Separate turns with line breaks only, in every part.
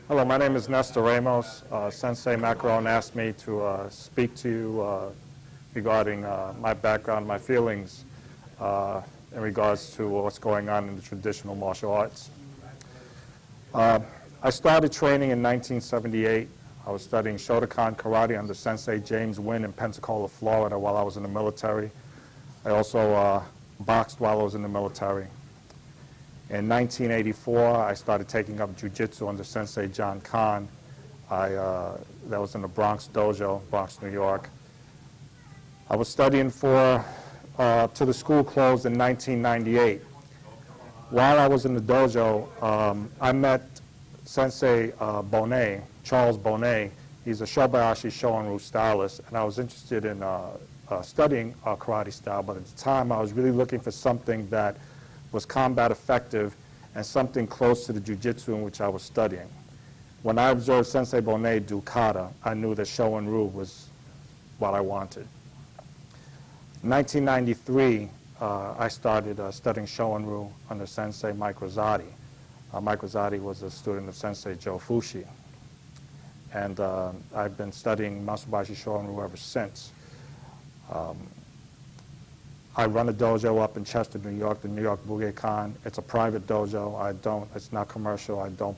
Hello, my name is Nestor Ramos. Sensei Maccarone asked me to speak to you regarding my background, my feelings in regards to what's going on in the traditional martial arts. I started training in 1978. I was studying Shotokan karate under Sensei James Wynn in Pensacola, Florida while I was in the military. I also boxed while I was in the military. In 1984, I started taking up jiu-jitsu under Sensei John Kahn. That was in the Bronx Dojo, Bronx, New York. I was studying till the school closed in 1998. While I was in the dojo, I met Sensei Bonet, Charles Bonet. He's a Matsubayashi-Ryu stylist, and I was interested in studying karate style, but at the time I was really looking for something that was combat effective and something close to the jiu-jitsu in which I was studying. When I observed Sensei Bonet do kata, I knew that Shoshin was what I wanted. In 1993, I started studying Shoshin under Sensei Mike Rosati. Mike Rosati was a student of Sensei Joe Fushi. And I've been studying Matsubayashi-Ryu ever since. I run a dojo up in Chester, New York, the New York Bugeikan. It's a private dojo. It's not commercial. I don't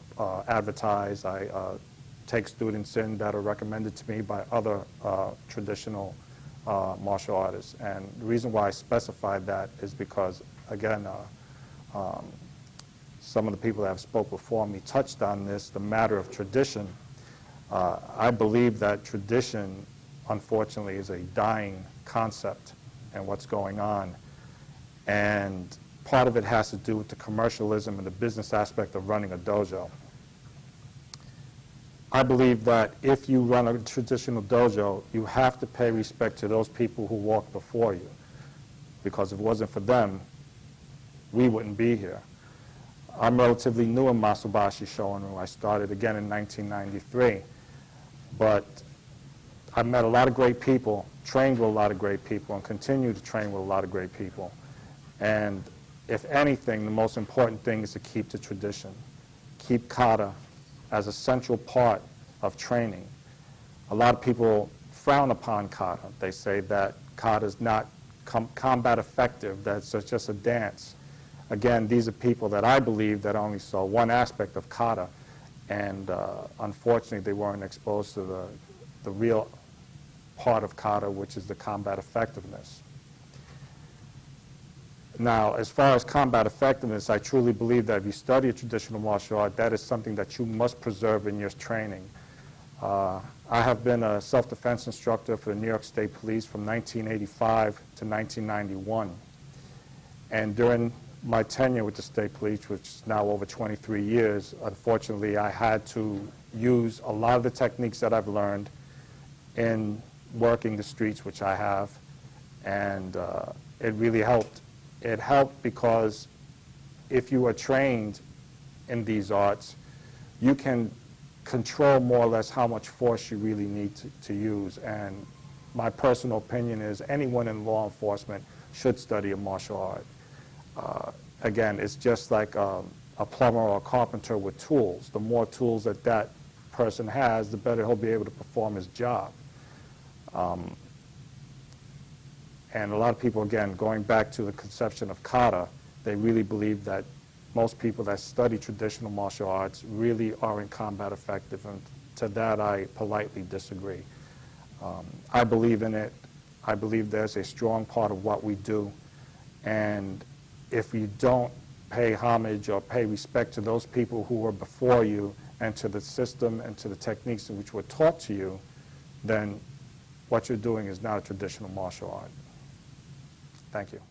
advertise. I take students in that are recommended to me by other traditional martial artists. And the reason why I specified that is because, again, some of the people that have spoke before me touched on this, the matter of tradition. I believe that tradition, unfortunately, is a dying concept and what's going on. And part of it has to do with the commercialism and the business aspect of running a dojo. I believe that if you run a traditional dojo, you have to pay respect to those people who walked before you. Because if it wasn't for them, we wouldn't be here. I'm relatively new in Matsubayashi-Ryu. I started again in 1993. But I met a lot of great people, trained with a lot of great people, and continue to train with a lot of great people. And if anything, the most important thing is to keep the tradition. Keep kata as a central part of training. A lot of people frown upon kata. They say that kata is not combat effective, that it's just a dance. Again, these are people that I believe that only saw one aspect of kata, and unfortunately they weren't exposed to the real part of kata, which is the combat effectiveness. Now, as far as combat effectiveness, I truly believe that if you study a traditional martial art, that is something that you must preserve in your training. I have been a self-defense instructor for the New York State Police from 1985 to 1991. And during my tenure with the State Police, which is now over 23 years, unfortunately, I had to use a lot of the techniques that I've learned in working the streets, which I have, and it really helped. It helped because if you are trained in these arts, you can control more or less how much force you really need to use. And my personal opinion is anyone in law enforcement should study a martial art. Again, it's just like a plumber or a carpenter with tools. The more tools that person has, the better he'll be able to perform his job. And a lot of people, again, going back to the conception of kata, they really believe that most people that study traditional martial arts really aren't combat effective, and to that I politely disagree. I believe in it. I believe there's a strong part of what we do, and if you don't pay homage or pay respect to those people who were before you and to the system and to the techniques in which were taught to you, then what you're doing is not a traditional martial art. Thank you.